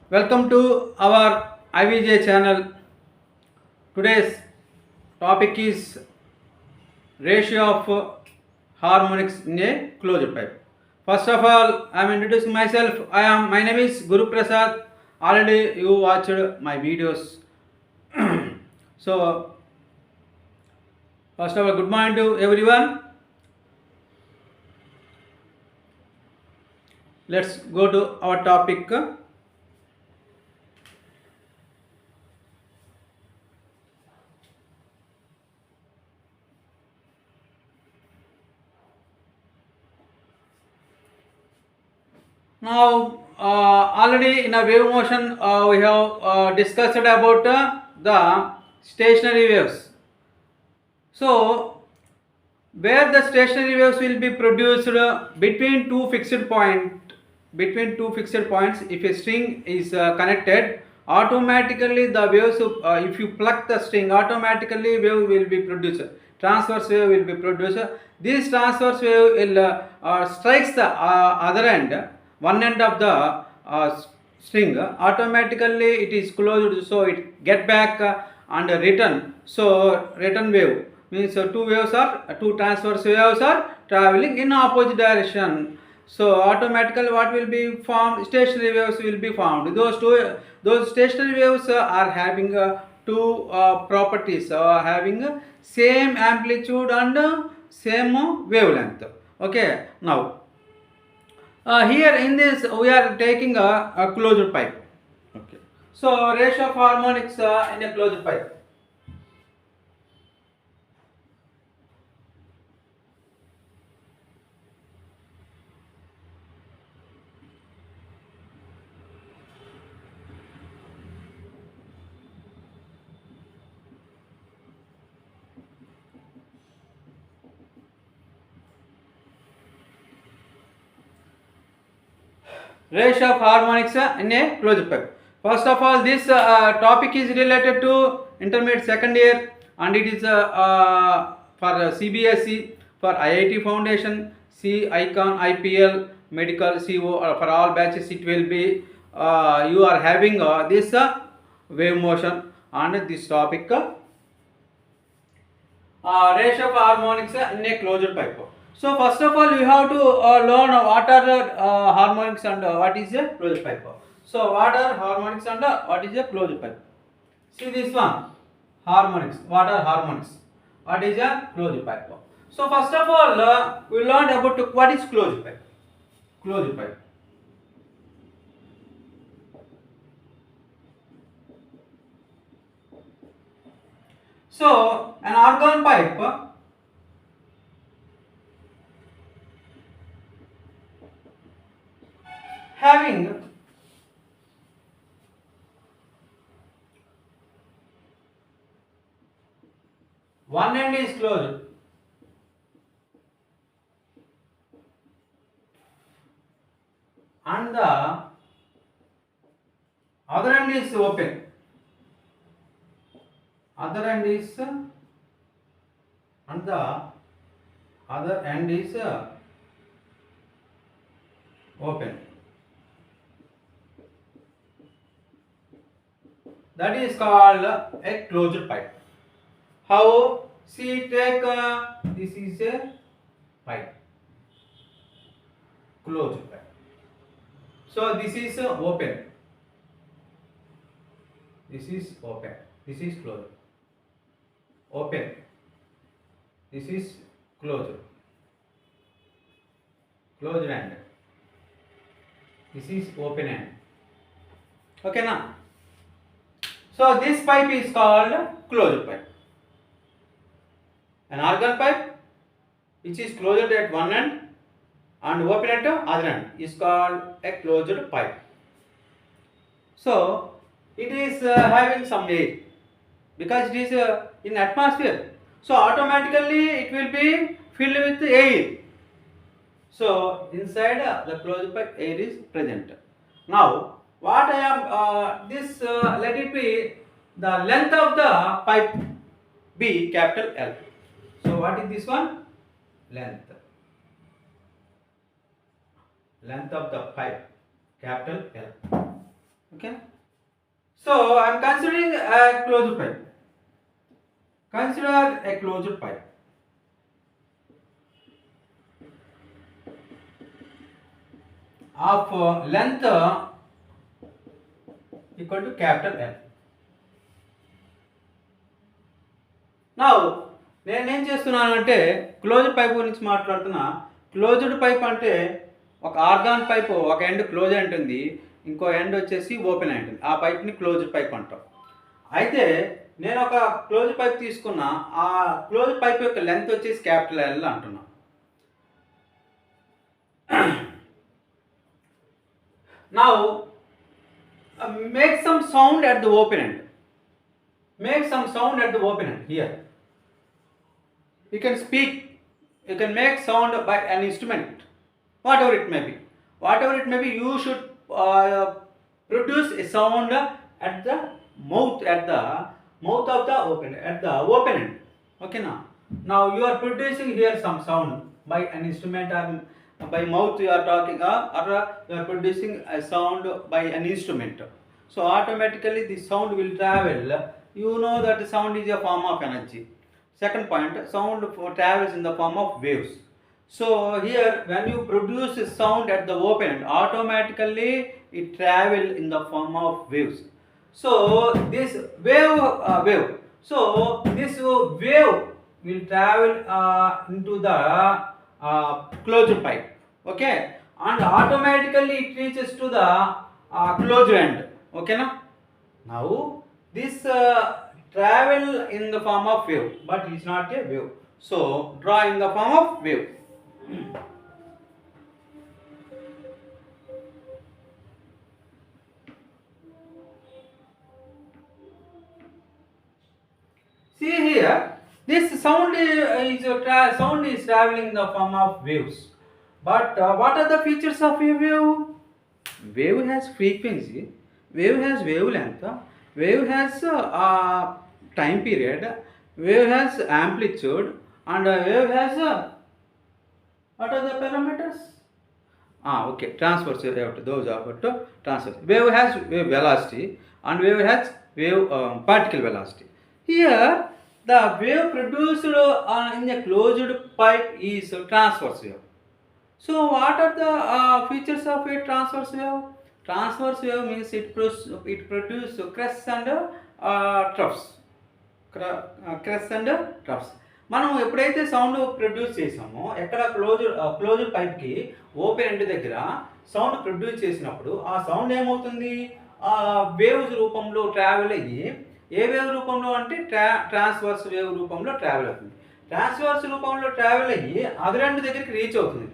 Welcome to our IVJ channel. Today's topic is ratio of harmonics in a closed pipe. First of all, I am introducing myself. My name is Guru Prasad. Already you watched my videos. So first of all, good morning to everyone. Let's go to our topic. Now, already in a wave motion, we have discussed about the stationary waves. So, where the stationary waves will be produced between two fixed points, if a string is connected, automatically the waves, if you pluck the string, automatically wave will be produced, transverse wave will be produced. This transverse wave will strikes the other end, one end of the string, automatically it is closed, so it get back and return. So return wave means two transverse waves are traveling in opposite direction. So automatically what will be formed? Stationary waves will be formed. Those stationary waves are having two properties, having same amplitude and same wavelength. Okay, now here in this we are taking a closed pipe. Okay, so ratio of harmonics in a closed pipe. Ratio of harmonics in a closed pipe. First of all, this topic is related to intermediate second year, and it is for CBSE, for IIT Foundation, C Icon, IPL, Medical, CO, for all batches it will be. You are having this wave motion and this topic. Ratio of harmonics in a closed pipe. So first of all, you have to learn what are the harmonics and what is a closed pipe. So what are harmonics and what is a closed pipe? See this one, harmonics. What are harmonics? What is a closed pipe? So first of all, we learned about what is closed pipe. Closed pipe. So an organ pipe having one end is closed and the other end is open. Other end is and the other end is open. That is called a closed pipe. How? See, take this is a pipe, closed pipe. So this is open. This is open. This is closed. Open. This is closed. Closed end. This is open end. Okay now. So this pipe is called closed pipe. An organ pipe which is closed at one end and open at the other end is called a closed pipe. So it is having some air because it is in atmosphere. So automatically it will be filled with air. So inside the closed pipe air is present. Now what I am let it be the length of the pipe be capital L. So what is this one? Length. Length of the pipe capital L. Okay. So I am considering a closed pipe. Consider a closed pipe. Of length equal to capital L. నా నేనేం చేస్తున్నానంటే closed pipe గురించి మాట్లాడుతున్నా. Closed pipe అంటే ఒక organ pipe ఒక end close అయి ఉంటుంది, ఇంకో ఎండ్ వచ్చేసి ఓపెన్ అయి ఉంటుంది. ఆ పైప్ని క్లోజ్డ్ పైప్ అంటాం. అయితే నేను ఒక క్లోజ్ పైప్ తీసుకున్నా, ఆ క్లోజ్ పైప్ యొక్క లెంత్ వచ్చేసి క్యాపిటల్ ఎల్ అంటున్నా. Now make some sound at the open end. Make some sound at the open end here. You can speak, you can make sound by an instrument, whatever it may be. Whatever it may be, you should produce a sound at the mouth of the open end. Okay, now you are producing here some sound by an instrument or by mouth you are talking, or you are producing a sound by an instrument. So automatically the sound will travel. You know that the sound is a form of energy. Second point, sound travels in the form of waves. So here when you produce a sound at the open end, automatically it travel in the form of waves. So this wave. So this wave will travel into the closed pipe. Okay, and automatically it reaches to the closed end. Okay, now this travel in the form of wave, but it's not a wave. So draw in the form of wave. See here, this sound is traveling in the form of waves. But what are the features of a wave? Wave has frequency, wave has wavelength, wave has time period, wave has amplitude, and wave has what are the parameters? Okay, transverse wave, those are what transverse. Wave has wave velocity and wave has wave particle velocity. Here the wave produced in a closed pipe is transverse wave. So what are the features of a transverse wave? Transverse wave means it produces crests and troughs. Crests and troughs. మనం ఎప్పుడైతే sound produce చేసామో, ఎక్కడ closed పైప్కి open end దగ్గర sound produce చేసినప్పుడు ఆ sound ఏమవుతుంది, ఆ waves రూపంలో ట్రావెల్ అయ్యి, ఏ వేవ్ రూపంలో అంటే ట్రాన్స్వర్స్ వేవ్ రూపంలో ట్రావెల్ అవుతుంది. ట్రాన్స్వర్స్ రూపంలో ట్రావెల్ అయ్యి అదర్ ఎండ్ దగ్గరికి రీచ్ అవుతుంది.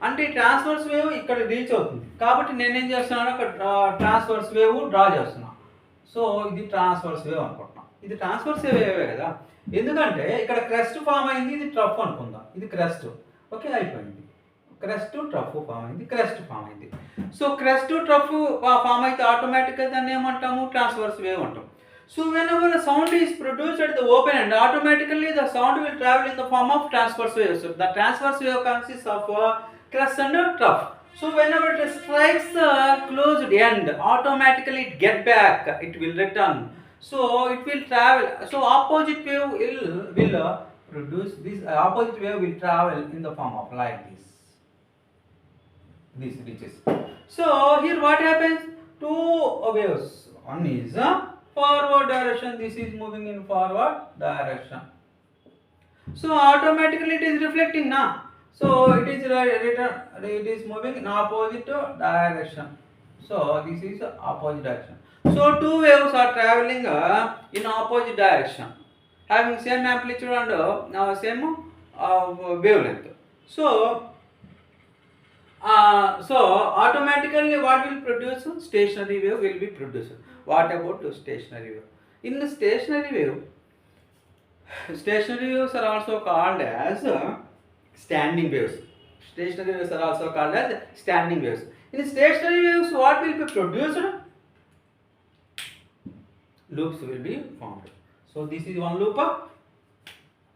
అంటే ట్రాన్స్వర్స్ వేవ్ ఇక్కడ రీచ్ అవుతుంది, కాబట్టి నేనేం చేస్తున్నాను, అక్కడ ట్రాన్స్వర్స్ వేవ్ డ్రా చేస్తున్నాను. సో ఇది ట్రాన్స్వర్స్ వేవ్ అనుకుంటున్నాను. ఇది ట్రాన్స్వర్స్ వేవే కదా, ఎందుకంటే ఇక్కడ క్రెస్ట్ ఫామ్ అయింది, ఇది ట్రఫ్ అనుకుందాం, ఇది క్రెస్ట్. ఓకే, అయిపోయింది. క్రెస్ట్ ట్రఫ్ ఫామ్ అయింది, క్రెస్ట్ ఫామ్ అయింది. సో క్రెస్ట్ ట్రఫ్ ఫామ్ అయితే ఆటోమేటిక్గా దాన్ని ఏమంటాము, ట్రాన్స్వర్స్ వేవ్ అంటాం. So whenever the sound is produced at the open end, automatically the sound will travel in the form of transverse wave. So the transverse wave consists of crest and trough. So whenever it strikes the closed end, automatically it get back, it will return. So it will travel. So opposite wave will produce this. Opposite wave will travel in the form of like this. This reaches. So here what happens? Two waves. One is forward direction, this is moving in forward direction. So automatically it is reflecting now. So it is moving in opposite direction. So this is opposite direction. So two waves are traveling in opposite direction, having same amplitude and same wavelength. So automatically what will produce? Stationary wave will be produced. What about the stationary wave? In the stationary waves are also called as standing waves. Stationary waves are also called as standing waves. In stationary waves, what will be produced? Loops will be formed. So this is one loop,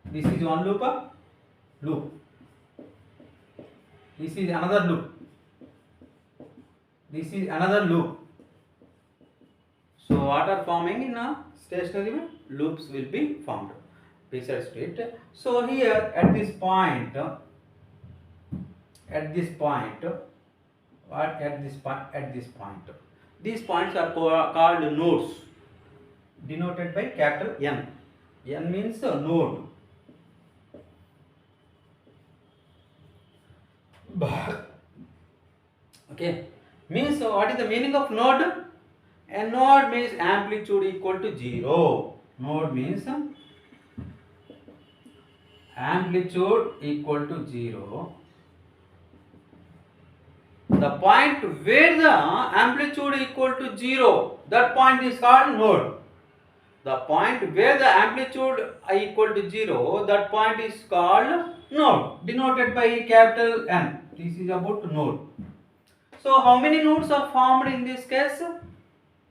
this is one loop, loop. This is another loop. This is another loop. So what are forming in a stationary wave? Loops will be formed beside street. So here at this point, what at this point, these points are called nodes, denoted by capital N. N means node. Okay, means what is the meaning of node? A node means amplitude equal to 0. Node means amplitude equal to 0. The point where the amplitude equal to 0, that point is called node. The point where the amplitude equal to 0, that point is called node, denoted by capital N. This is about node. So how many nodes are formed in this case?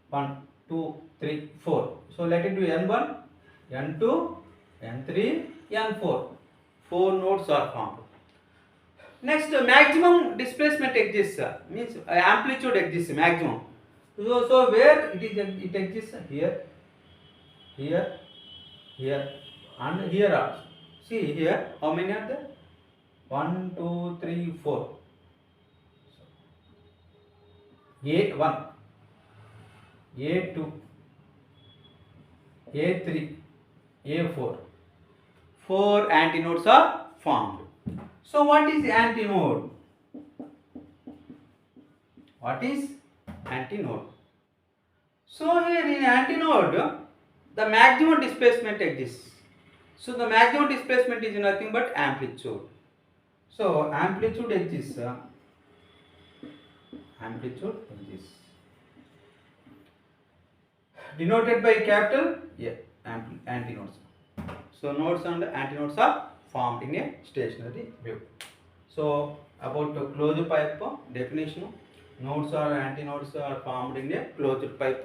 1, 2, 3, 4. So let it be N1, N2, N3, N4. 4 nodes are formed. Next, maximum displacement exists, means amplitude exists, maximum. So where it exists? Here, here, here, and here also. See here, how many are there? 1, 2, 3, 4. A1, A2, A3, A4. 4 antinodes are formed. So what is antinode? What is antinode? So here in antinode, the maximum displacement exists. So the maximum displacement is nothing but amplitude. So amplitude exists. Denoted by capital antinodes. So nodes and antinodes are formed in a stationary wave. So about the closed pipe definition, nodes or antinodes are formed in a closed pipe.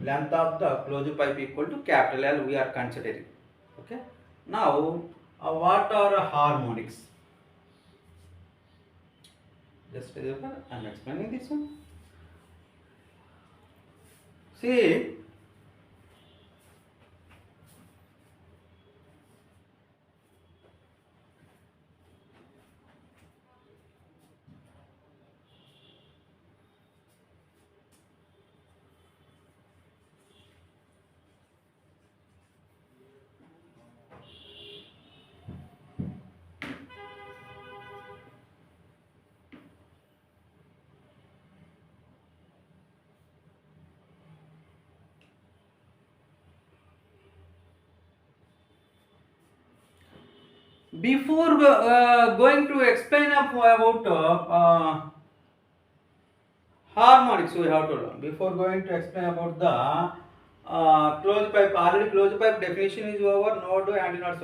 Length of the closed pipe equal to capital L we are considering. Okay. Now what are harmonics? Just I am explaining this one. See, before going to explain about harmonics, we have to learn. Before going to explain about the closed pipe, already closed pipe definition is over, node and not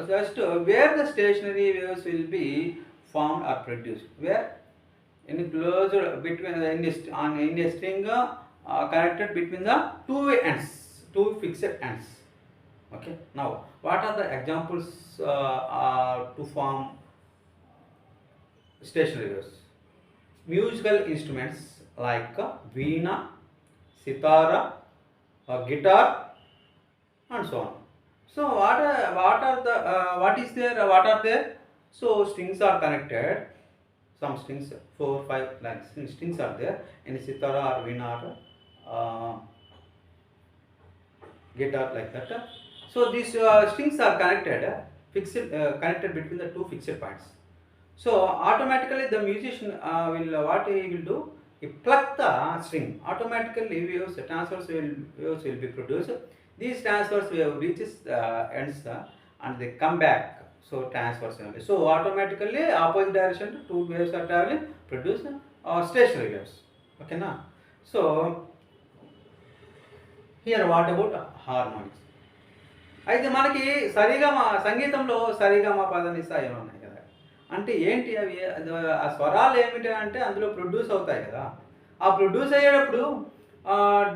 just where the stationary waves will be formed or produced. Where in closed between in a string connected between the two fixed ends. Okay. Now, what are the examples to form stationary waves? Musical instruments like veena, sitara, guitar, and so on. So, what are there? So, strings are connected. Some strings, 4, 5 lines. Strings are there in sitara or veena or guitar, like that. So these strings are connected between the two fixed points. So automatically the musician what he will do? He pluck the string. Automatically transverse waves will be produced. These transverse wave reaches the ends and they come back. So transverse wave. So automatically opposite direction two waves are traveling, produce stationary waves. Okay na? So here what about harmonics? అయితే మనకి సరిగమ సంగీతంలో సరిగమ పదనిస ఏమి ఉన్నాయి కదా, అంటే ఏంటి అవి? ఆ స్వరాలు ఏమిటి అంటే అందులో ప్రొడ్యూస్ అవుతాయి కదా. ఆ ప్రొడ్యూస్ అయ్యేటప్పుడు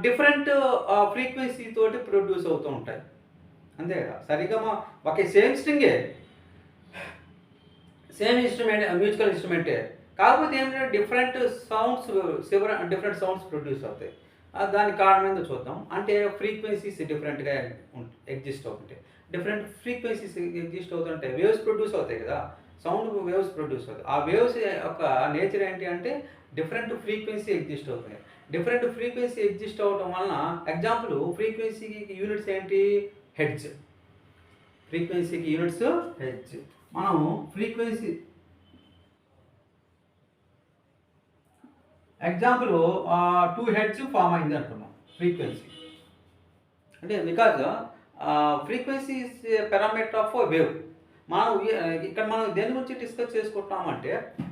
డిఫరెంట్ ఫ్రీక్వెన్సీ తోటి ప్రొడ్యూస్ అవుతూ ఉంటాయి, అంతే కదా. సరిగమ ఒకే సేమ్ స్ట్రింగే, సేమ్ ఇన్స్ట్రుమెంట్, మ్యూజికల్ ఇన్స్ట్రుమెంటే, కాకపోతే ఏమిటంటే డిఫరెంట్ సౌండ్స్ ప్రొడ్యూస్ అవుతాయి. దానికి కారణం ఏందో చూద్దాం. అంటే ఫ్రీక్వెన్సీస్ డిఫరెంట్‌గా ఎగ్జిస్ట్ అవుతుంటాయి. డిఫరెంట్ ఫ్రీక్వెన్సీస్ ఎగ్జిస్ట్ అవుతుంటే వేవ్స్ ప్రొడ్యూస్ అవుతాయి కదా! సౌండ్ వేవ్స్ ప్రొడ్యూస్ అవుతాయి. ఆ వేవ్స్ యొక్క నేచర్ ఏంటి అంటే డిఫరెంట్ ఫ్రీక్వెన్సీ ఎగ్జిస్ట్ అవుతాయి. డిఫరెంట్ ఫ్రీక్వెన్సీ ఎగ్జిస్ట్ అవ్వడం వలన ఎగ్జాంపుల్ ఫ్రీక్వెన్సీకి యూనిట్స్ ఏంటి? హెర్ట్జ్. ఫ్రీక్వెన్సీకి యూనిట్స్ హెర్ట్జ్. మనం ఫ్రీక్వెన్సీ ఎగ్జాంపుల్ 2 హెర్ట్జ్ ఫార్మ్ అయింది అనుకున్నాం ఫ్రీక్వెన్సీ. అంటే because frequency is parameter of wave. మనం ఇక్కడ మనం దేని గురించి డిస్కస్ చేసుకుంటున్నామంటే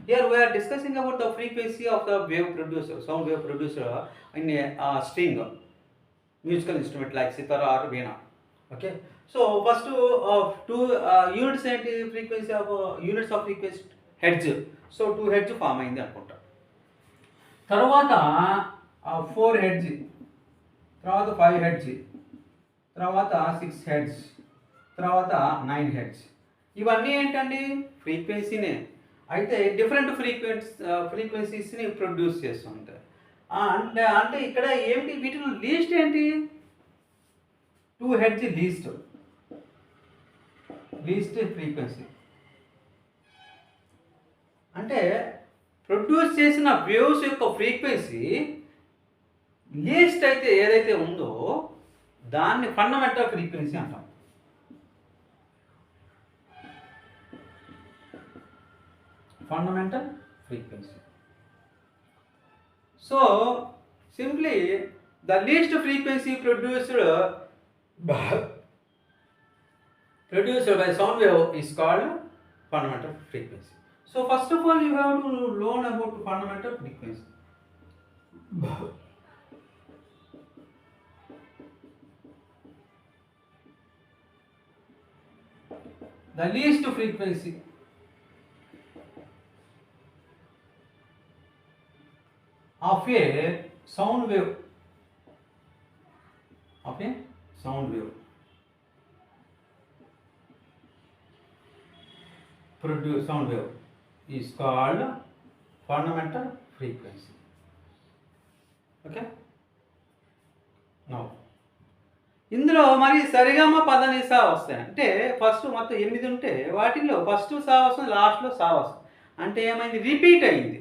here we are discussing about the frequency of the wave producer, sound wave producer in string musical instrument like sitar or veena. Okay, so first 2 units ఏంటి? Frequency of units of frequency hertz. So 2 hertz form అయింది అనుకుంటా. తర్వాత 4 hertz, తర్వాత 5 hertz, తర్వాత 6 hertz, తర్వాత 9 hertz. ఇవన్నీ ఏంటండి? ఫ్రీక్వెన్సీనే. అయితే డిఫరెంట్ ఫ్రీక్వెన్సీస్ని ప్రొడ్యూస్ చేస్తుంటాయి. అంటే ఇక్కడ ఏంటి? వీటిలో లీస్ట్ ఏంటి? 2 హెర్ట్జ్ లీస్ట్ ఫ్రీక్వెన్సీ. అంటే ప్రొడ్యూస్ చేసిన వేవ్స్ యొక్క ఫ్రీక్వెన్సీ లీస్ట్ అయితే ఏదైతే ఉందో దాన్ని ఫండమెంటల్ ఫ్రీక్వెన్సీ అంటాం. Fundamental frequency. So simply the least frequency produced by sound wave is called fundamental frequency. So first of all you have to learn about fundamental frequency. The least frequency of a sound wave sound wave is called fundamental frequency. Okay, now ఇందులో మరి సరిగమ పదనిసా వస్తాయి. అంటే first మొత్తం 8 ఉంటే వాటిల్లో first సా వస్తుంది, లాస్ట్లో సా వస్తుంది. అంటే ఏమైంది? రిపీట్ అయింది.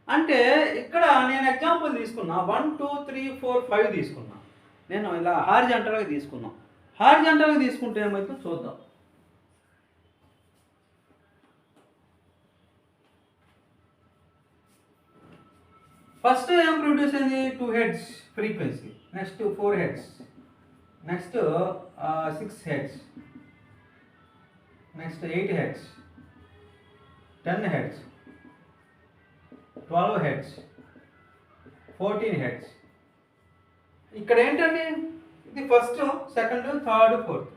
అంటే ఇక్కడ నేను ఎగ్జాంపుల్ తీసుకున్నా 1 2 3 4 5 తీసుకున్నా. నేను ఇలా హారిజాంటల్గా తీసుకున్నాం. హారిజాంటల్గా తీసుకుంటే ఏమైతే చూద్దాం. ఫస్ట్ ఏం ప్రొడ్యూస్ అయింది? 2 hertz frequency. Next 4 hertz, next 6 hertz, next 8 hertz, 10 hertz, 12 hertz, 14 hertz. ఇక్కడ ఏంటండి? ఇది first, second, third, fourth.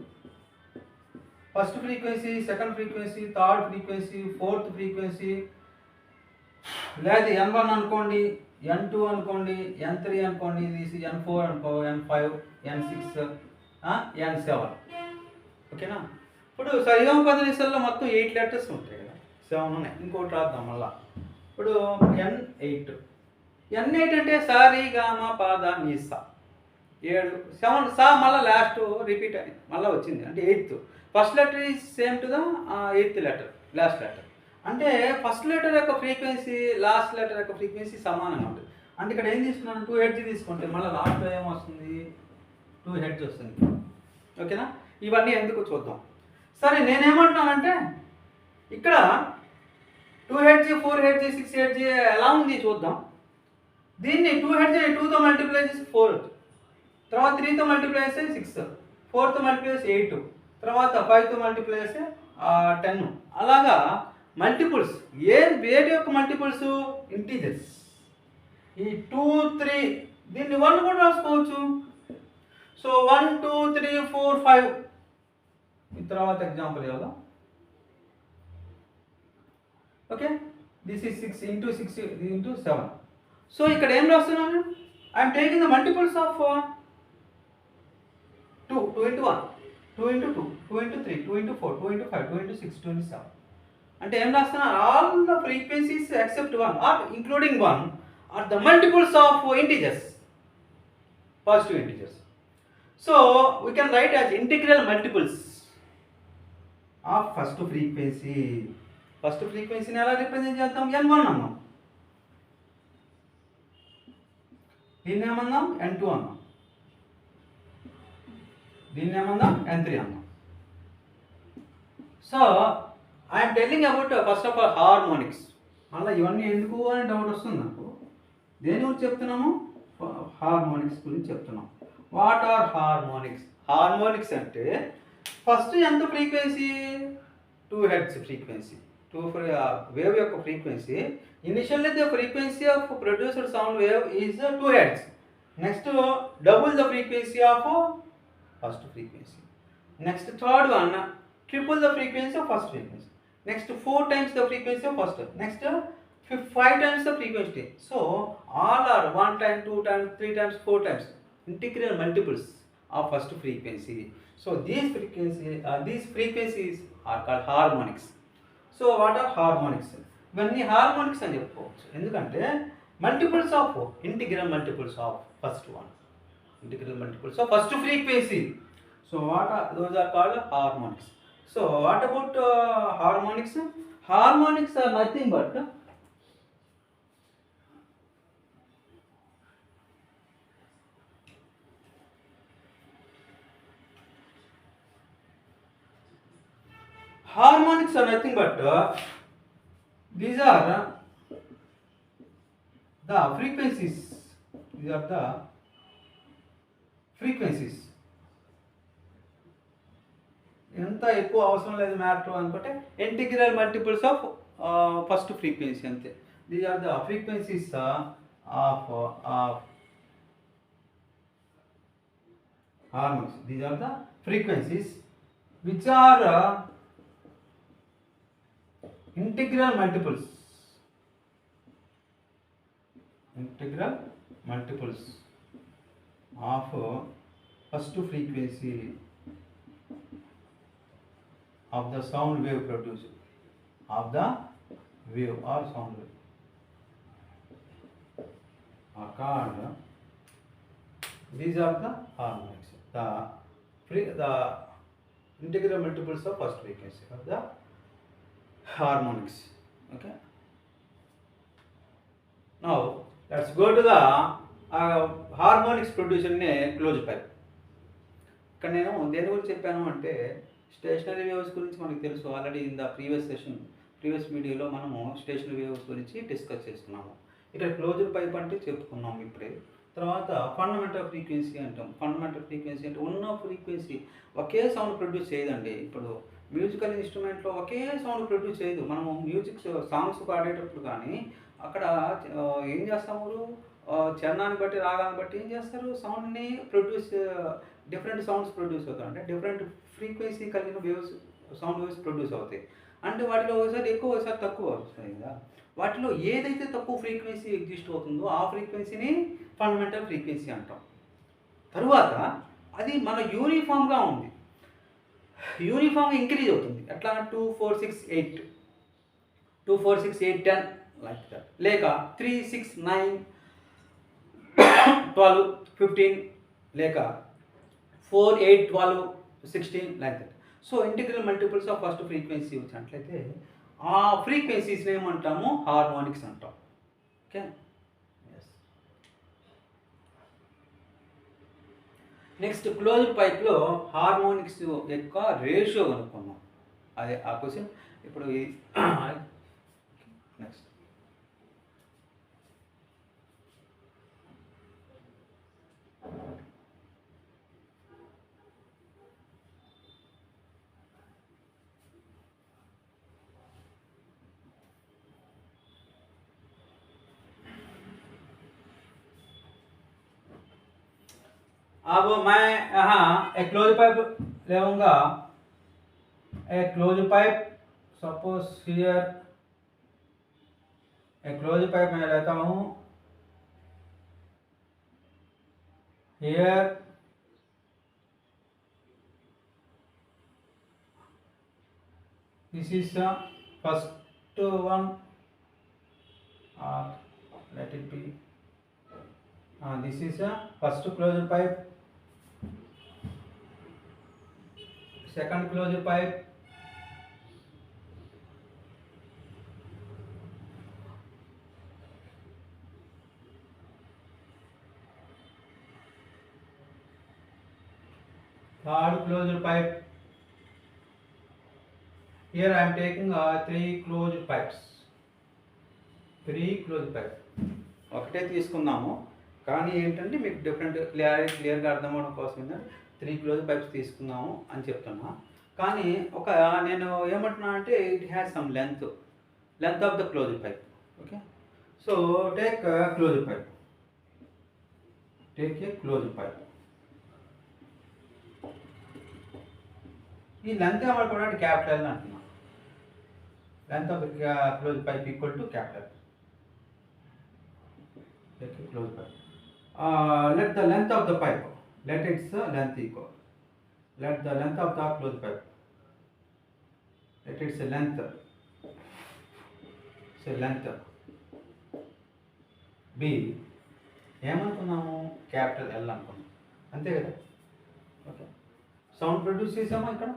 First frequency, second frequency, third frequency, fourth frequency, లేదా N1 అనుకోండి, N2 అనుకోండి, N3 అనుకోండి, ఇది N4 అనుకో, N5, N6, N7. ఓకేనా? ఇప్పుడు సరిగమ పదనిసల్లో మొత్తం 8 లెటర్స్ ఉంటాయి కదా, 7 ఉన్నాయి. ఇంకోటి రాద్దాం మళ్ళా. ఇప్పుడు N8. N8 అంటే సారీగామ పాద నీసా 7. 7 సా మళ్ళీ లాస్ట్ రిపీట్ అయింది, మళ్ళీ వచ్చింది. అంటే 8th. First letter is same to the 8th letter, last letter. అంటే ఫస్ట్ లెటర్ యొక్క ఫ్రీక్వెన్సీ లాస్ట్ లెటర్ యొక్క ఫ్రీక్వెన్సీ సమానంగా ఉంటుంది. అంటే ఇక్కడ ఏం తీసుకున్నాను? 2 హెర్ట్జ్ తీసుకుంటే మళ్ళీ లాస్ట్లో ఏమొస్తుంది? 2 హెర్ట్జ్ వస్తుంది. ఓకేనా? ఇవన్నీ ఎందుకు చూద్దాం. సరే, నేనేమంటున్నానంటే ఇక్కడ 2 హెర్ట్జ్, 4 హెర్ట్జ్, 6 హెర్ట్జ్ ఎలా ఉంది చూద్దాం. దీన్ని 2 హెర్ట్జ్ 2తో మల్టిప్లై చేసి 4, తర్వాత 3తో మల్టిప్లై చేస్తే 6, 4తో మల్టిప్లై చేసి 8, తర్వాత 5తో మల్టిప్లై చేస్తే 10. అలాగా మల్టిపుల్స్. వేటి యొక్క మల్టిపుల్స్? ఇంటీజర్స్. ఈ 2 3 దీన్ని 1 కూడా రాసుకోవచ్చు. సో 1 2 3 4 5. ఈ తర్వాత ఎగ్జాంపుల్ ఇవ్వాలి. Okay, this is 6 into 6 into 7. So ఇక్కడ ఏం రాస్తున్నాను? I'm taking the multiples of 2 into 1, 2 into 2, 2 into 3, 2 into 4, 2 into 5, 2 into 6, 2 into 7. అంటే ఏం రాస్తున్నా? All the frequencies except 1 are including 1 are the multiples of integers. positive integers. So we can write as integral multiples of first frequency. First ఫ్రీక్వెన్సీని ఎలా represent చేద్దాం? n1 అన్నాం, దీన్ని ఏమన్నాం? n2 అన్నాం, దీన్ని ఏమన్నాం? n3 అన్నాం. So I'm telling about first of all harmonics. మళ్ళీ ఇవన్నీ ఎందుకు అని డౌట్ వస్తుంది నాకు. దేని గురించి చెప్తున్నాము? హార్మోనిక్స్ గురించి చెప్తున్నాం. What are harmonics? హార్మోనిక్స్ అంటే ఫస్ట్ ఎంత ఫ్రీక్వెన్సీ? 2 hertz frequency. వేవ్ యొక్క frequency, initially the frequency of produced sound wave is 2 hertz. Next double the frequency of first frequency. Next third one triple the frequency of first frequency. Next 4 times the frequency of first. Next 5 times the frequency. So all are 1 time, 2 times, 3 times, 4 times integral multiples of first frequency. So these frequencies are called harmonics. So what are harmonics? ఇవన్నీ harmonics అని చెప్పుకోవచ్చు. ఎందుకంటే multiples of integral multiples of first one, integral multiples of first frequency. So those are called harmonics. So what about harmonics? Harmonics are nothing but these are the frequencies. These are the frequencies. ఎంత ఎక్కువ అవసరం లేదు matter అనుకుంటే integral multiples of first frequency అంతే. These are the frequencies of harmonics. These are the frequencies which are integral multiples. Integral multiples of first frequency of the sound wave produced, of the wave or sound wave are called, these are the harmonics, the integral multiples of first frequency of the harmonics. Okay, now let's go to the harmonics produced in a closed pipe. ఇక్కడ నేను దేని గురించి చెప్పాను అంటే stationery waves గురించి మనకు తెలుసు. Already in the previous వీడియోలో మనము స్టేషనరీ వేవ్స్ గురించి డిస్కస్ చేస్తున్నాము. ఇక్కడ క్లోజ్డ్ పైప్ అంటే చెప్పుకున్నాము ఇప్పుడే. తర్వాత ఫండమెంటల్ ఫ్రీక్వెన్సీ అంటాం. ఫండమెంటల్ ఫ్రీక్వెన్సీ అంటే ఉన్న ఫ్రీక్వెన్సీ ఒకే సౌండ్ ప్రొడ్యూస్ చేయదండి. ఇప్పుడు మ్యూజికల్ ఇన్స్ట్రుమెంట్లో ఒకే సౌండ్ ప్రొడ్యూస్ చేయదు. మనము మ్యూజిక్ సాంగ్స్ పాడేటప్పుడు కానీ అక్కడ ఏం చేస్తాము, చరణాన్ని బట్టి రాగాన్ని బట్టి ఏం చేస్తారు, సౌండ్ని ప్రొడ్యూస్, డిఫరెంట్ సౌండ్స్ ప్రొడ్యూస్ అవుతాయి. అంటే డిఫరెంట్ ఫ్రీక్వెన్సీ కలిగిన వేవ్స్, సౌండ్ వేవ్స్ ప్రొడ్యూస్ అవుతాయి. అంటే వాటిలో ఒకసారి ఎక్కువ, ఒకసారి తక్కువ వస్తాయి కదా. వాటిలో ఏదైతే తక్కువ ఫ్రీక్వెన్సీ ఎగ్జిస్ట్ అవుతుందో ఆ ఫ్రీక్వెన్సీని ఫండమెంటల్ ఫ్రీక్వెన్సీ అంటాం. తరువాత అది మన యూనిఫామ్గా ఉంది, యూనిఫామ్గా ఇంక్రీజ్ అవుతుంది. ఎట్లా? 2 4 6 8 2 4 6 8 10 లైక్ దట్. లేక 3 6 9 12 15 లేక 4 8 12 16 like that. So integral multiples of first frequency వచ్చినట్లయితే ఆ ఫ్రీక్వెన్సీస్ని ఏమంటాము? హార్మోనిక్స్ అంటాం. ఓకే, నెక్స్ట్ క్లోజ్డ్ పైప్లో హార్మోనిక్స్ యొక్క రేషియో కనుక్కున్నాం. అదే ఆ క్వశ్చన్ ఇప్పుడు. నెక్స్ట్ अब मैं यहाँ एक क्लोज पाइप लेऊंगा. एक क्लोज पाइप, सपोज हियर एक क्लोज पाइप मैं लेता हूँ. Here this is the first one, let it be This is a first closure pipe, second closure pipe, third closure pipe. Here I am taking 3 closure pipes. 3 closure pipes. ఒకటే తీసుకున్నాము కానీ ఏంటంటే మీకు different క్లియర్గా అర్థం అవడం కోసం ఏంటంటే 3 క్లోజ్ పైప్స్ తీసుకున్నాము అని చెప్తున్నా. కానీ ఒక నేను ఏమంటున్నా అంటే it has some length of the close pipe. Okay, so take close pipe, take a close pipe. ఈ లెంత్ ఏమనుకోవడానికి క్యాపిటల్ అంటున్నా. Length of close pipe equal to capital. Take a close pipe. Let the length of the pipe, let its length equal. Let the length of the closed pipe, let its length, say length B. ఏమనుకున్నాము? Capital L అనుకున్నాం, అంతే కదా. Okay, sound produce చేసామా ఇక్కడ?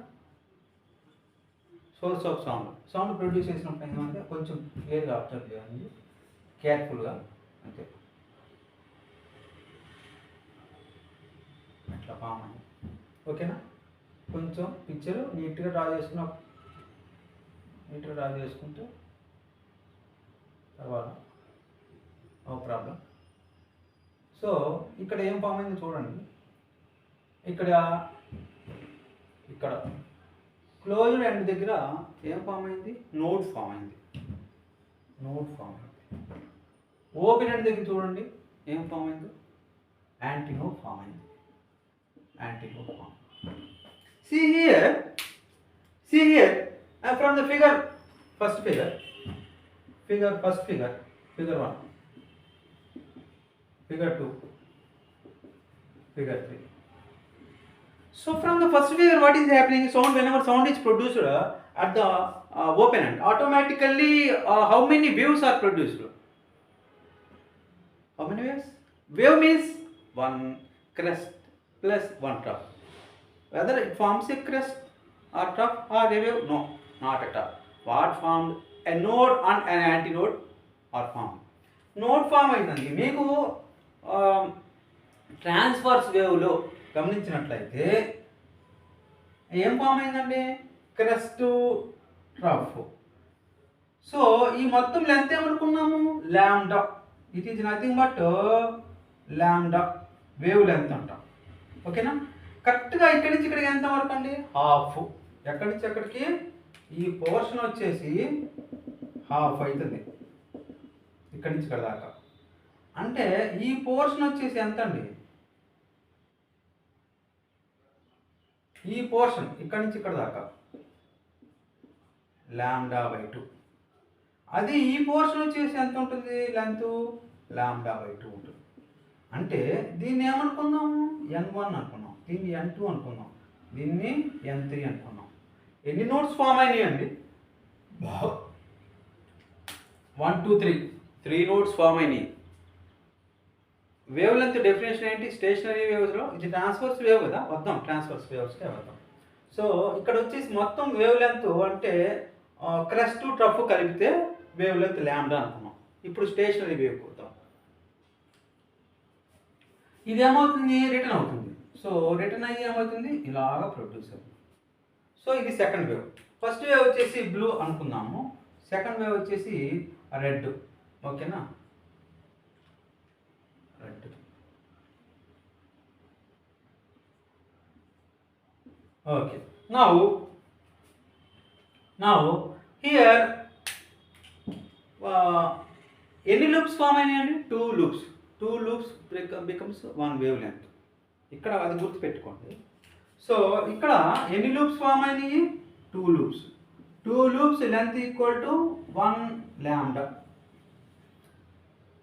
Source of sound produce చేసినప్పుడు ఏమంటే కొంచెం క్లియర్గా అబ్జర్వ్ చేయాలి, కేర్ఫుల్గా, అంతే. అట్లా ఫామ్ అని, ఓకేనా. కొంచెం పిక్చర్ నీట్గా డ్రా చేసుకుంటే తర్వాత నో ప్రాబ్లం. సో ఇక్కడ ఏం ఫామ్ అయింది చూడండి. ఇక్కడ క్లోజ్డ్ ఎండ్ దగ్గర ఏం ఫామ్ అయింది? నోడ్ ఫామ్ అయింది. ఓపెన్ ఎండ్ దగ్గర చూడండి ఏం ఫామ్ అయింది? యాంటీనోడ్ ఫామ్ అయింది. See here, from the figure 1, figure 1, figure 2, figure 3. So from the first figure, what is happening? Whenever sound is produced at the open end, automatically how many waves are produced? How many waves? Wave means one crest plus one trough. Whether it forms a crest or trough or a wave? No, not at all. What formed? A node and an antinode are formed. Node form అయిందండి. మీకు transverse వేవ్లో గమనించినట్లయితే ఏం form అయిందండి? Crest, trough. So ఈ మొత్తం length ఏమనుకున్నాము? Lambda. It is nothing but lambda wave length అంటాం. ఓకేనా. కరెక్ట్గా ఇక్కడి నుంచి ఇక్కడికి ఎంత వరకు అండి? హాఫ్. ఎక్కడి నుంచి ఎక్కడికి? ఈ పోర్షన్ వచ్చేసి హాఫ్ అవుతుంది ఇక్కడి నుంచి ఇక్కడ దాకా. అంటే ఈ పోర్షన్ వచ్చేసి ఎంత అండి? ఈ పోర్షన్ ఇక్కడి నుంచి ఇక్కడ దాకా λ/2. అది ఈ పోర్షన్ వచ్చేసి ఎంత ఉంటుంది? లెంత్ λ/2 ఉంటుంది. అంటే దీన్ని ఏమనుకుందాము? N1 అనుకున్నాం, దీన్ని N2 అనుకున్నాం, దీన్ని N3 అనుకున్నాం. ఎన్ని నోట్స్ ఫామ్ అయినాయి అండి? 1 2 3 నోట్స్ ఫామ్ అయినాయి. వేవ్ లెంత్ డెఫినేషన్ ఏంటి? స్టేషనరీ వేవ్స్లో ఇది ట్రాన్స్వర్స్ వేవ్ కదా, వద్దాం ట్రాన్స్వర్స్ వేవ్స్కే వద్దాం. సో ఇక్కడ వచ్చేసి మొత్తం వేవ్ లెంత్ అంటే క్రెస్ట్ ట్రఫ్ కలిపితే వేవ్ లెంత్ లాంబ్డా అనుకున్నాం. ఇప్పుడు స్టేషనరీ వేవ్ వద్దాం. ఇది ఏమవుతుంది? రిటర్న్ అవుతుంది. సో రిటర్న్ అయ్యి ఏమవుతుంది? ఇలాగా ప్రొడ్యూస్ అవుతుంది. సో ఇది సెకండ్ వేవ్. ఫస్ట్ వేవ్ వచ్చేసి బ్లూ అనుకున్నాము, సెకండ్ వేవ్ వచ్చేసి రెడ్. ఓకేనా, రెడ్. ఓకే, నౌ హియర్ ఎన్ని లూప్స్ ఫామ్ అయినాయండి? 2 loops. 2 loops becomes 1 wave length. ఇక్కడ అది గుర్తుపెట్టుకోండి. సో ఇక్కడ ఎన్ని లూప్స్ ఫామ్ అయినాయి? 2 loops. 2 loops length equal to 1 lambda.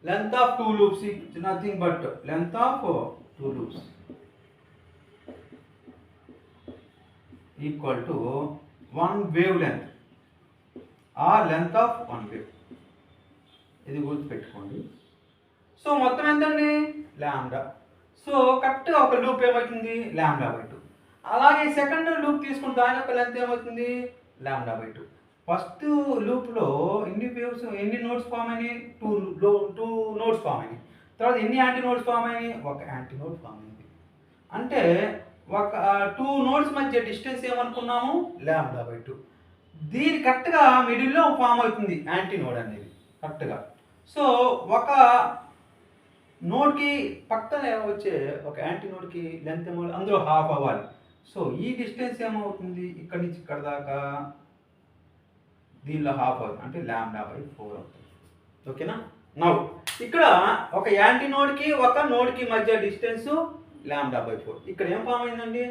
Length of 2 loops is nothing but length of 2 loops equal to 1 wavelength or length of 1 wave. ఇది గుర్తుపెట్టుకోండి. So మొత్తం ఎంతండి లాంబ్డా. సో కరెక్ట్గా ఒక లూప్ ఏమవుతుంది λ/2. అలాగే సెకండ్ లూప్ తీసుకుని దాని యొక్క లెంత్ ఏమవుతుంది λ/2. ఫస్ట్ లూప్లో ఎన్ని నోడ్స్ ఫామ్ అయినాయి, టూ నోడ్స్ ఫామ్ అయినాయి. తర్వాత ఎన్ని యాంటీ నోడ్స్ ఫామ్ అయినాయి, ఒక యాంటీ నోడ్ ఫామ్ అయింది. అంటే ఒక 2 నోడ్స్ మధ్య డిస్టెన్స్ ఏమనుకున్నాము λ/2. దీని కరెక్ట్గా మిడిల్లో ఫామ్ అవుతుంది యాంటీ నోడ్ అనేది కరెక్ట్గా. సో ఒక నోడ్కి పక్కన వచ్చే ఒక యాంటీ నోడ్కి లెంత్ ఏమో అందులో హాఫ్ అవ్వాలి. సో ఈ డిస్టెన్స్ ఏమవుతుంది ఇక్కడి నుంచి ఇక్కడ దాకా, దీనిలో హాఫ్ అవుతుంది అంటే λ/4 అవుతుంది. ఓకేనా. నౌ ఇక్కడ ఒక యాంటీ నోడ్కి ఒక నోడ్కి మధ్య డిస్టెన్స్ λ/4. ఇక్కడ ఏం ఫామ్ అయిందండి,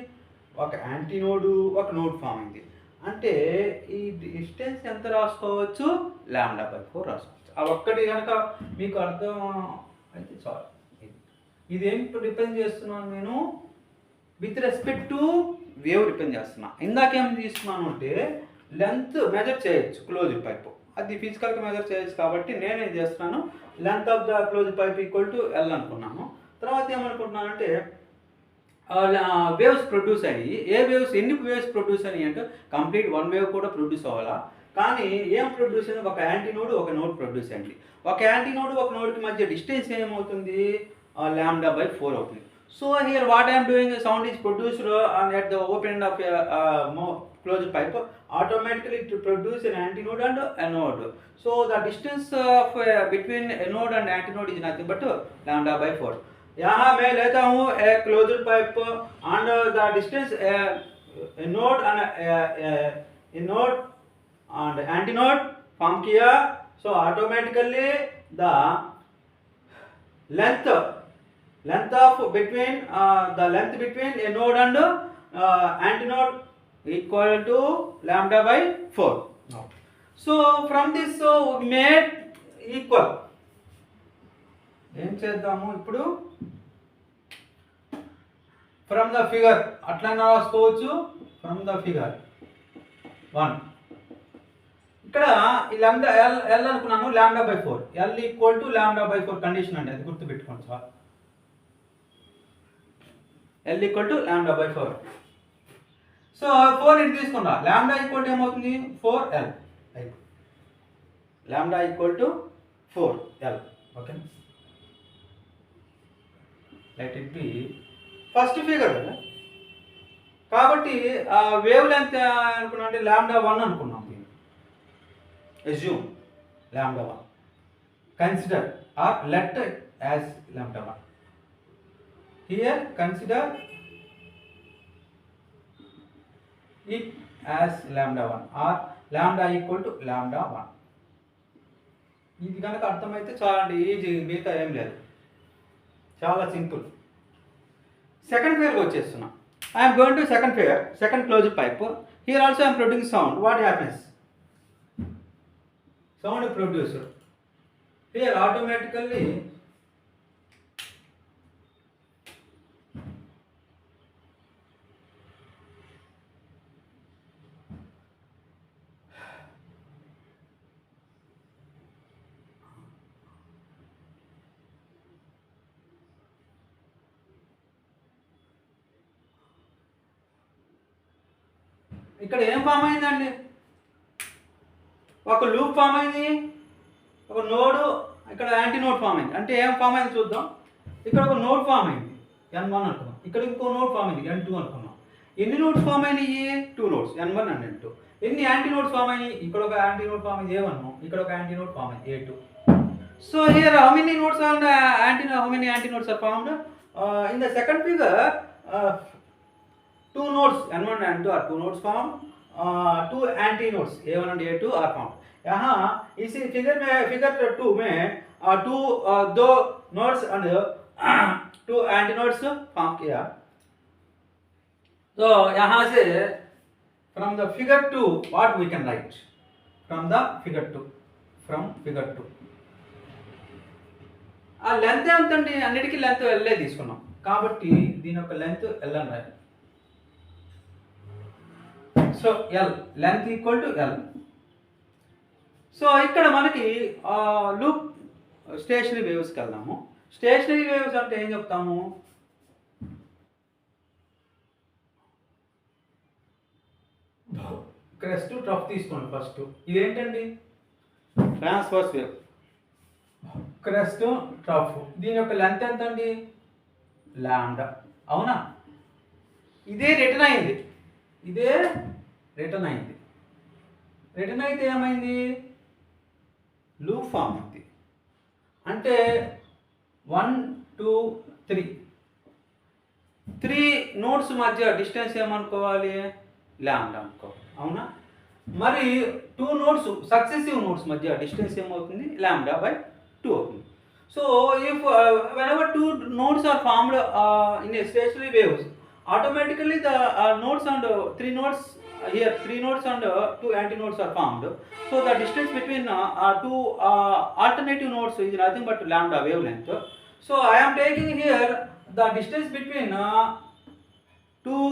ఒక యాంటీ నోడు ఒక నోడ్ ఫామ్ అయింది. అంటే ఈ డిస్టెన్స్ ఎంత రాసుకోవచ్చు λ/4 రాసుకోవచ్చు. ఆ ఒక్కటి కనుక మీకు అర్థం అయితే చాలు. ఇదేం డిపెండ్ చేస్తున్నాను నేను with respect to wave depend చేస్తున్నా. ఇందాకేం తీసుకున్నాను అంటే లెంత్ మెజర్ చేయొచ్చు క్లోజ్డ్ పైప్, అది ఫిజికల్గా మెజర్ చేయొచ్చు. కాబట్టి నేనేం చేస్తున్నాను length of the closed pipe equal to L అనుకున్నాను. తర్వాత ఏమనుకుంటున్నాను అంటే వేవ్స్ ప్రొడ్యూస్ అయ్యి ఎన్ని వేవ్స్ ప్రొడ్యూస్ అయ్యి అంటే కంప్లీట్ 1 వేవ్ కూడా ప్రొడ్యూస్ అవ్వాలా. కానీ ఏం ప్రొడ్యూస్ అయింది, ఒక యాంటీ నోడ్ ఒక నోడ్ ప్రొడ్యూస్ అయింది. ఒక యాంటీ నోడ్ ఒక నోడ్కి మధ్య డిస్టెన్స్ ఏమవుతుంది λ/4 అవుతుంది. So here what I'm doing, sound is produced at the open end of a closed pipe, automatically to produce an antinode and a node. So the distance of between a node and antinode is nothing but λ/4. यहाँ मैं लेता हूँ एक closed pipe and the distance a node and antinode form किया. So automatically the length of between the length between a node and antinode equal to λ/4. So from this we made equal. ఏం చేద్దాము ఇప్పుడు, from the figure అట్లనే రాసుకోవచ్చు. From the figure 1 ఇక్కడ ఈ λ L అనుకున్నాను λ/4. L equal to λ/4 condition అండి, అది గుర్తుపెట్టుకోండి sir. L equal to λ/4. So 4 ఇటు తీసుకున్నా, λ ఈక్వల్ టు ఏమవుతుంది 4L. λ equal to 4L. Okay, let it be first figure. కాబట్టి వేవ్ లెంత్ అనుకున్నా అంటే λ1 అనుకున్నాం. Assume λ1, consider or let as λ1. Here consider it as λ1 or λ equal to λ1. ఇది కనుక అర్థమైతే చాలండి, ఈజీ, మిగతా ఏం లేదు, చాలా సింపుల్. సెకండ్ ఫిగర్కి వచ్చేస్తున్నా. I'm going to second figure, second closed pipe. Here also I'm producing sound. What happens, sound producer here automatically ఇక్కడ ఏం ఫామ్ అయిందండి, ఒక లూప్ ఫామ్ అయింది, ఒక నోడు, ఇక్కడ యాంటీ నోడ్ ఫామ్ అయింది. అంటే ఏం ఫామ్ అయింది చూద్దాం. ఇక్కడ ఒక నోడ్ ఫామ్ అయింది N1 అనుకున్నాం, ఇక్కడ ఇంకో నోడ్ ఫామ్ అయింది N2 అనుకున్నాం. ఎన్ని నోడ్స్ ఫామ్ అయినాయి, 2 నోడ్స్ N1 అండ్ N2. ఎన్ని యాంటీ నోడ్స్ ఫామ్ అయినాయి, ఇక్కడ ఒక యాంటీ నోడ్ ఫామ్ అయింది A1, ఇక్కడ ఒక యాంటీ నోడ్ ఫామ్ అయింది A2. So here how many nodes are how many anti nodes are formed in the second figure. 2 nodes N1 and N2 are 2 nodes formed. 2 anti nodes A1 and A2 are formed. यहाँ इसी figure 2 में 2 दो nodes and 2 anti nodes form किया. तो यहाँ से from the figure 2 what we can write, from the figure 2, from figure 2 ఆ length ఎంతండి, అన్నిటికీ లెంత్ L తీసుకున్నాం కాబట్టి దీని యొక్క లెంత్ L అని రాయాలి. So L length equal to L. So ఇక్కడ మనకి లూప్ స్టేషనరీ వేవ్స్కి వెళ్దాము. స్టేషనరీ వేవ్స్ అంటే ఏం చెప్తాము? క్రెస్ట్ ట్రఫ్ తీసుకోండి ఫస్ట్. ఇదేంటండి? Transverse wave. క్రెస్ట్ ట్రఫ్, దీని యొక్క లెంత్ ఎంత అండి? లాంబ్డా. అవునా? ఇదే రిటర్న్ అయింది. రిటర్న్ అయితే ఏమైంది? లూప్ ఫామ్ ఉంది. అంటే 1 2 3 నోడ్స్ మధ్య డిస్టెన్స్ ఏమనుకోవాలి? లాంబ్డా అనుకోవాలి. అవునా? మరి 2 నోడ్స్, సక్సెసివ్ నోడ్స్ మధ్య డిస్టెన్స్ ఏమవుతుంది? లాంబ్డా బై 2 అవుతుంది. So if whenever 2 nodes are formed in a stationary waves, automatically the nodes and 3 nodes here 3 nodes and 2 antinodes are formed. So the distance between two alternative nodes is nothing but lambda wavelength. So I am taking here the distance between two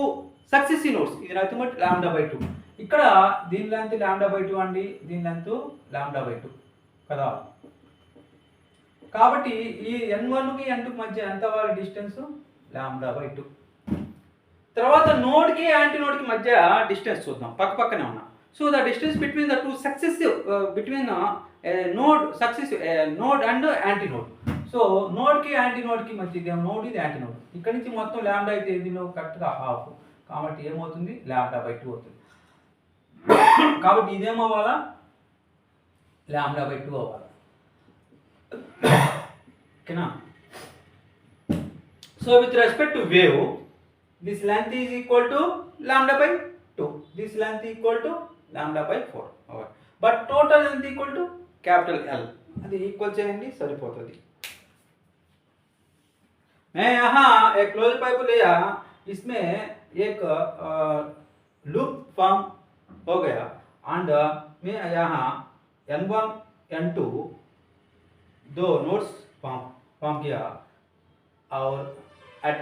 successive nodes is nothing but lambda by 2. ఇక్కడ దీని length lambda by 2 అండి, దీని length lambda by 2 కదా. కాబట్టి ఈ n1కి n2కి మధ్య ఎంత అవ్వాలి డిస్టెన్స్? Lambda by 2. తర్వాత నోడ్కి యాంటీనోడ్కి మధ్య డిస్టెన్స్ చూద్దాం, పక్క పక్కనే ఉన్నా. So the distance between the two successive between node and antinode. So నోడ్కి యాంటీనోడ్కి మధ్య ఇది నోడ్, ఇది యాంటీనోడ్. ఇక్కడ నుంచి మొత్తం లాంబ్డా అయితే దీనిలో కరెక్ట్గా హాఫ్. కాబట్టి ఏమవుతుంది? లాంబ్డా బై 2 అవుతుంది. కాబట్టి ఇదేమవ్వాలా? లాంబ్డా బై 2 అవ్వాలి. ఓకేనా? So with respect to wave, this length is equal to lambda by 2, this length equal to lambda by 4. But total length equal to capital L. అది ఈక్వల్ చేయండి, సరిపోతుంది. मैं यहाँ एक क्लोज पाइप लिया, इसमें एक लूप फॉर्म हो गया एंड मैं यहाँ n1 n2 दो नोड्स फॉर्म किया और एट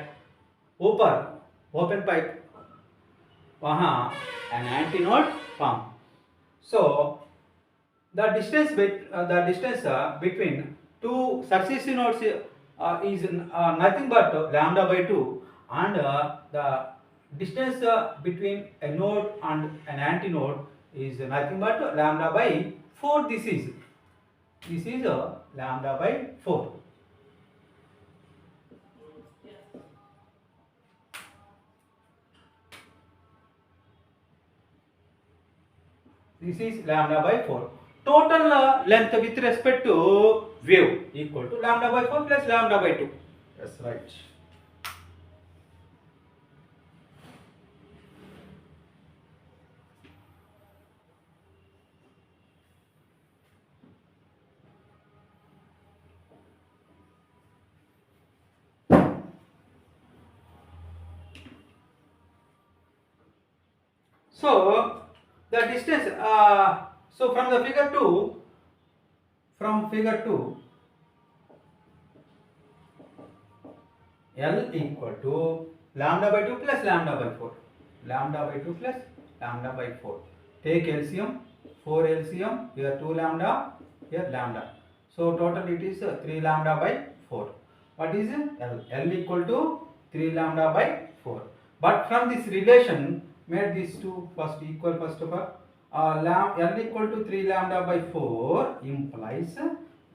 ऊपर ओपन पाइप वहाँ an antinode form. So the distance between two successive nodes is nothing but lambda by 2, and the distance between a node and an antinode is nothing but lambda by 4. This is lambda by 4. This is lambda by 4. Total length with respect to wave equal to lambda by 4 plus lambda by 2. That's right. So the distance, so from the figure 2, L equal to lambda by 2 plus lambda by 4. Lambda by 2 plus lambda by 4. Take LCM, 4 LCM, here 2 lambda, here lambda. So total it is 3 lambda by 4. What is L? L equal to 3 lambda by 4. But from this relation, made these two first equal first of all. L equal to 3 lambda by 4 implies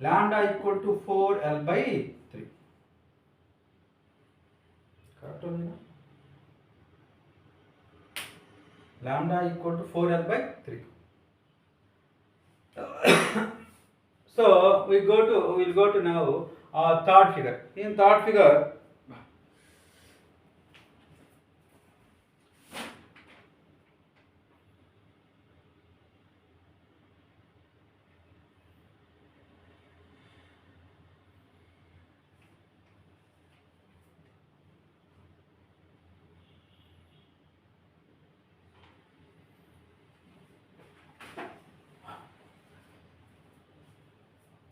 lambda equal to 4 L by 3. Correct or not? Lambda equal to 4 L by 3. So we'll go to now third figure. In third figure,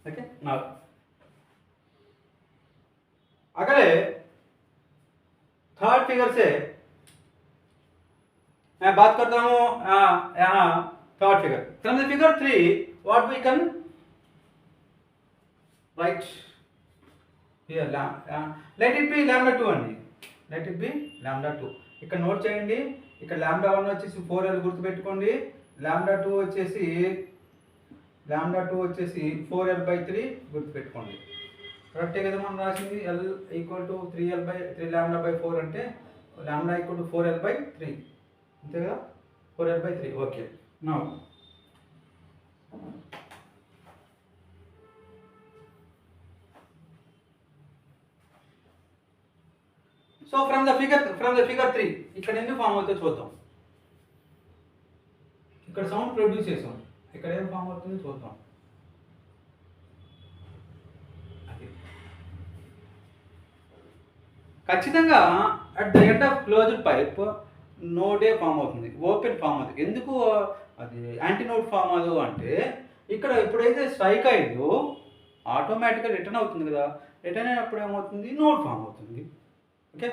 okay, now अगले third figure से मैं बात करता हूँ यहाँ third figure. From the figure 3 what we can write here let it be lambda 2 అండి, let it be lambda 2. ఇక్కడ note చేయండి, ఇక్కడ lambda 1 వచ్చేసి 4l గుర్తుపెట్టుకోండి, lambda 2 వచ్చేసి 4l/3 గుర్తుపెట్టుకోండి. కరెక్టే కదా మనం రాసింది, l = 3 lambda/4 అంటే lambda = 4l/3 అంతే కదా, 4l/3. Okay, now so from the figure 3 ఇక్కడ ఎందుకు ఫామ్ అవుతుందో చూద్దాం. ఇక్కడ సౌండ్ ప్రొడ్యూస్ చేసాం, ఇక్కడ ఏం ఫామ్ అవుతుందో చూద్దాం. ఖచ్చితంగా at the end of closed pipe నోడే ఫామ్ అవుతుంది, ఓపెన్ ఫామ్ అవుతుంది. ఎందుకు అది యాంటీ నోడ్ ఫామ్ అవ్వదు అంటే ఇక్కడ ఎప్పుడైతే స్ట్రైక్ అయిందో ఆటోమేటిక్గా రిటర్న్ అవుతుంది కదా, రిటర్న్ అయినప్పుడు ఏమవుతుంది, నోడ్ ఫామ్ అవుతుంది. Okay,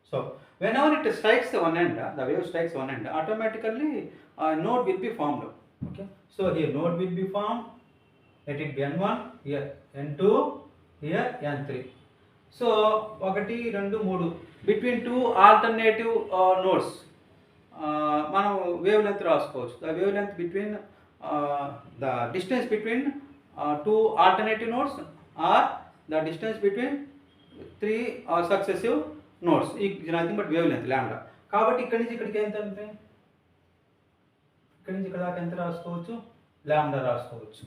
so whenever it strikes the one end, the wave strikes one end, automatically node will be formed. Okay, so here node will be formed, let it be n1, here n2, here n3. So 1 2 3 between two alternative nodes మనం wave length రాసుకోవచ్చు. The wave length between the distance between two alternative nodes or the distance between 3 successive nodes is nothing but wavelength lambda. కాబట్టి ఇక్కడి నుంచి ఇక్కడికి ఎంత అంటే ఇక్కడి నుంచి ఇక్కడ దాకా ఎంత రాసుకోవచ్చు, లాంబ్డా రాసుకోవచ్చు.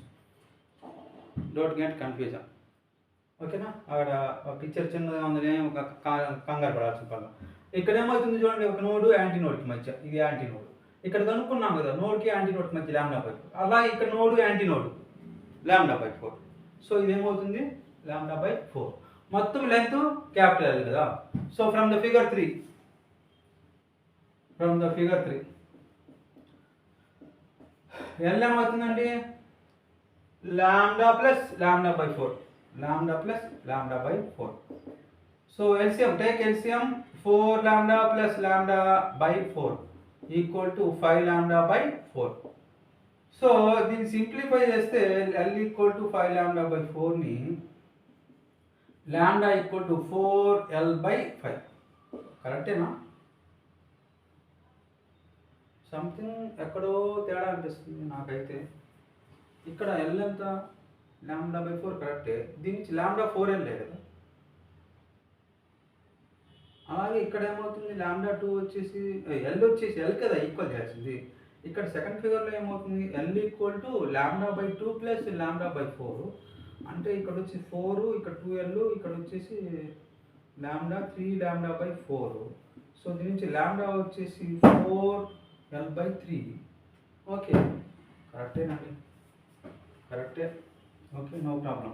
Don't get confusion. ఓకేనా, అక్కడ పిక్చర్ చిన్నగా ఉందని కంగారు పడాల్సిన పనులు. ఇక్కడ ఏమవుతుంది చూడండి, ఒక నోడు యాంటీ నోడ్కి మధ్య, ఇది యాంటీ నోడ్. ఇక్కడ కనుక్కున్నాం కదా నోడ్కి యాంటీ నోడ్కి మధ్య λ/4, అలాగే ఇక్కడ నోడు యాంటీ నోడ్ λ/4. సో ఇదేమవుతుంది λ/4. మొత్తం లెంత్ క్యాపిటల్ L కదా. So from the figure 3 L ఏమవుతుందండి, λ+λ/4, λ+λ/4. So LCM, take LCM, 4λ + λ/4 = 5λ/4. So దీన్ని సింప్లిఫై చేస్తే L = 5λ/4ని λ = 4l/5. కరెక్టేనా? సంథింగ్ ఎక్కడో తేడా అనిపిస్తుంది నాకైతే. ఇక్కడ L ఎంత, λ/4 కరెక్టే, దీని నుంచి λ4l కదా. అలాగే ఇక్కడ ఏమవుతుంది, λ2 వచ్చేసి L వచ్చేసి L కదా ఈక్వల్ చేయాల్సింది. ఇక్కడ సెకండ్ ఫిగర్లో ఏమవుతుంది, L = λ/2 + λ/4 అంటే ఇక్కడ వచ్చి 4, ఇక్కడ 2l, ఇక్కడ వచ్చేసి λ 3λ/4. సో దీని నుంచి λ వచ్చేసి 4l/3. ఓకే, కరెక్టేనండి, కరెక్టే. Okay, no problem.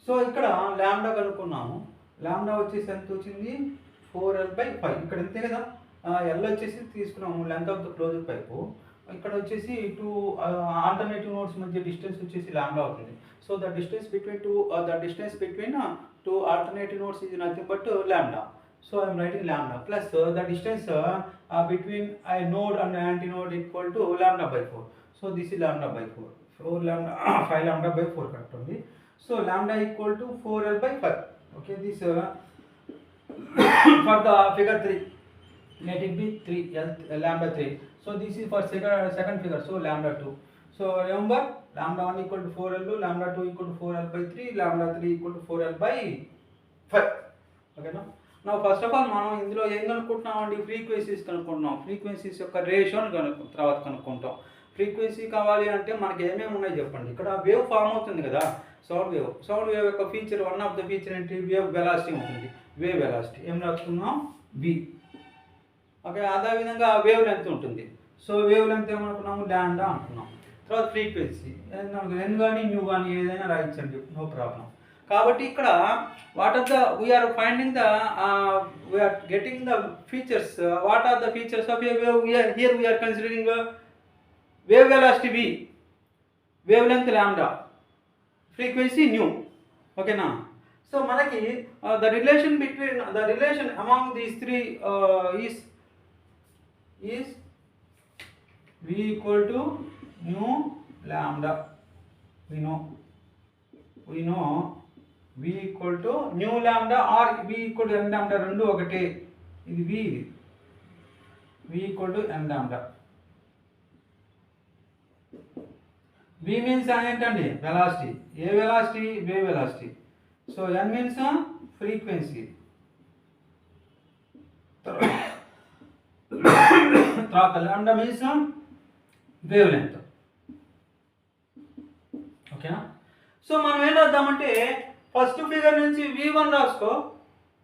సో ఇక్కడ λ కనుక్కున్నాము, λ వచ్చేసి ఎంత వచ్చింది, 4l/5. ఇక్కడ అంతే కదా, L వచ్చేసి తీసుకున్నాము length of the closed pipe. ఇక్కడ వచ్చేసి టూ ఆల్టర్నేటివ్ నోడ్స్ మధ్య డిస్టెన్స్ వచ్చేసి λ అవుతుంది. So the distance between two alternative nodes is nothing but λ. So I am writing λ plus the distance between a node and antinode equal to λ/4. So this is λ/4. 5λ/4 correct only. So λ = 4l/5. Okay, this for the figure 3, let it be 3 λ3. So this is for second figure, so λ2. So remember, λ1 = 4l, λ2 = 4l/3, λ3 = 4l/5. Okay now first of all మనం ఇందులో ఏం కనుక్కుంటున్నామండి, frequencies కనుక్కుంటున్నాం. Frequencies యొక్క రేషియోని తర్వాత కనుక్కుంటాం. Frequency కావాలి అంటే మనకి ఏమేమి ఉన్నాయి చెప్పండి. ఇక్కడ వేవ్ ఫామ్ అవుతుంది కదా, సౌండ్ వేవ్ యొక్క feature, one of the feature ఏంటి, వేవ్ వెలాసిటీ ఉంటుంది. వేవ్ వెలాసిటీ ఏం రాసుకున్నాం, v. ఓకే, అదేవిధంగా వేవ్ లెంత్ ఉంటుంది. సో వేవ్ లెంత్ ఏమనుకున్నాము, లాండా అనుకున్నాం. తర్వాత ఫ్రీక్వెన్సీ ఎన్ కానీ న్యూ కానీ ఏదైనా రాయించండి, నో ప్రాబ్లం. కాబట్టి ఇక్కడ we are getting the features. What are the features of a wave? Here we are considering wave velocity v, wave length lambda, frequency nu. ఓకేనా? So మనకి the relation among these three is v = nu lambda. We know v equal to nu lambda or v equal to n lambda రెండు ఒకటే. ఇది v, ఇది v equal to n lambda. v means ఏంటండి velocity. A velocity? Wave velocity. So n means frequency. తర్వాత ల్యాండా means wave length. ఓకేనా? So మనం ఏం రాద్దామంటే ఫస్ట్ ఫిగర్ నుంచి v1 రాసుకో,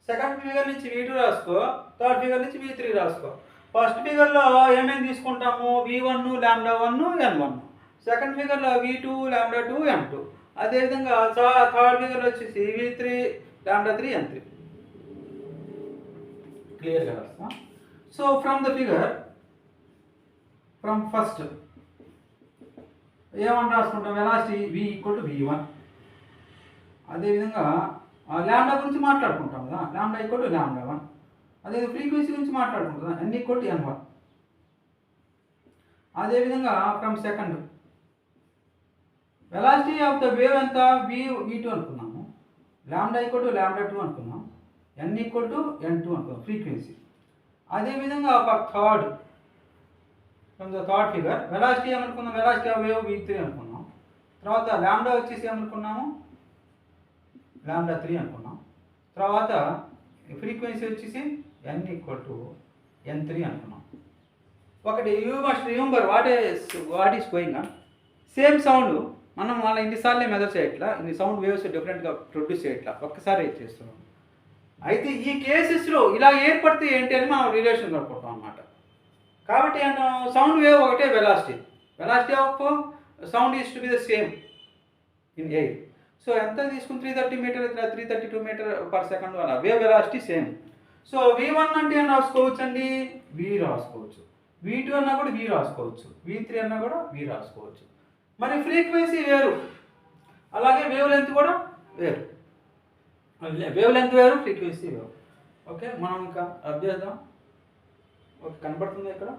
సెకండ్ ఫిగర్ నుంచి v2 రాసుకో, థర్డ్ ఫిగర్ నుంచి v3 రాసుకో. ఫస్ట్ ఫిగర్లో ఏమేమి తీసుకుంటాము? v1 λ1 n1. సెకండ్ ఫిగర్లో v2 λ2 n2. అదేవిధంగా థర్డ్ ఫిగర్లో వచ్చేసి v3 λ3 n3. క్లియర్గా రాస్తా. So from the figure, from first ఏమని రాసుకుంటాం? Velocity v equal to v1. అదేవిధంగా ల్యాండా గురించి మాట్లాడుకుంటాం కదా, ల్యాండా ఈక్వల్ టు λ1. అదే ఫ్రీక్వెన్సీ గురించి మాట్లాడుకుంటాం కదా, n ఈక్వల్ టు n1. అదేవిధంగా from second velocity of the wave ఎంత? v2 అనుకున్నాము, ల్యాండా ఈక్వల్ టు λ2 అనుకున్నాం, n ఈక్వల్ టు n2 అనుకున్నాం ఫ్రీక్వెన్సీ. అదేవిధంగా for third, from the third figure velocity ఏమనుకున్నాం? వెలాసిటీ ఆఫ్ వేవ్ v3 అనుకున్నాం. తర్వాత ల్యాండా వచ్చేసి ఏమనుకున్నాము? λ3 అనుకున్నాం. తర్వాత ఫ్రీక్వెన్సీ వచ్చేసి n ఈక్వల్ టు n3 అనుకున్నాం. ఒకటి you must remember what is going on. Same sound మనం వాళ్ళ ఇన్నిసార్లు మెజర్ చేయట్లా, ఇన్ని సౌండ్ వేవ్స్ డిఫరెంట్గా ప్రొడ్యూస్ చేయట్లా, ఒక్కసారి చేస్తున్నాం. అయితే ఈ కేసెస్లో ఇలా ఏర్పడితే ఏంటి అని మనం రిలేషన్ కనుక్కుంటాం అన్నమాట. కాబట్టి సౌండ్ వేవ్ ఒకటే velocity. Velocity of sound is to be the same in air. So ఎంత తీసుకుని 330 మీటర్, 332 మీటర్ పర్ సెకండ్ అలా wave velocity same. So v1 అంటే ఏం రాసుకోవచ్చు అండి? v రాసుకోవచ్చు. v2 అన్నా కూడా v రాసుకోవచ్చు. v3 అన్నా కూడా v రాసుకోవచ్చు. మరి ఫ్రీక్వెన్సీ వేరు, అలాగే వేవ్ లెంత్ కూడా వేరు. వేవ్ లెంత్ వేరు, ఫ్రీక్వెన్సీ వేరు. ఓకే, మనం ఇంకా అభ్యర్థం. ఓకే, కనపడుతుంది ఇక్కడ?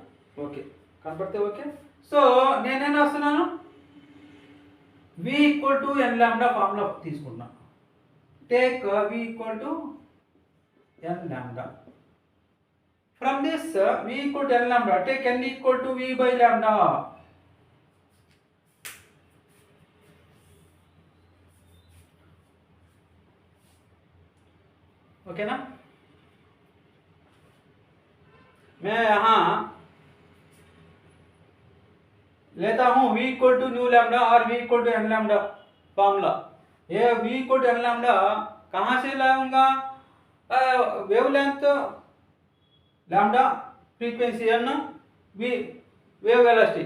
ఓకే, కనపడితే ఓకే. సో నేనేం రాస్తున్నాను? v equal to n lambda formula తీసుకున్నా. Take v equal to n lambda. From this v equal to n lambda take n equal to v by lambda. Okay ना? मैं यहाँ लेता हूँ v equal to nu lambda और v equal to n lambda formula. ये v equal to n lambda कहाँ से लाऊंगा? Wave length lambda, frequency n, v wave velocity.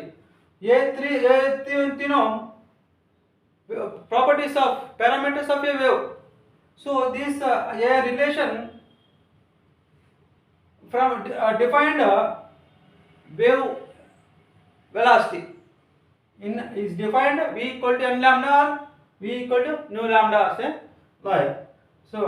ये तीनों properties of parameters of A wave. So this a relation from defined wave velocity is defined v equal to n lambda or v equal to nu lambda, say like so.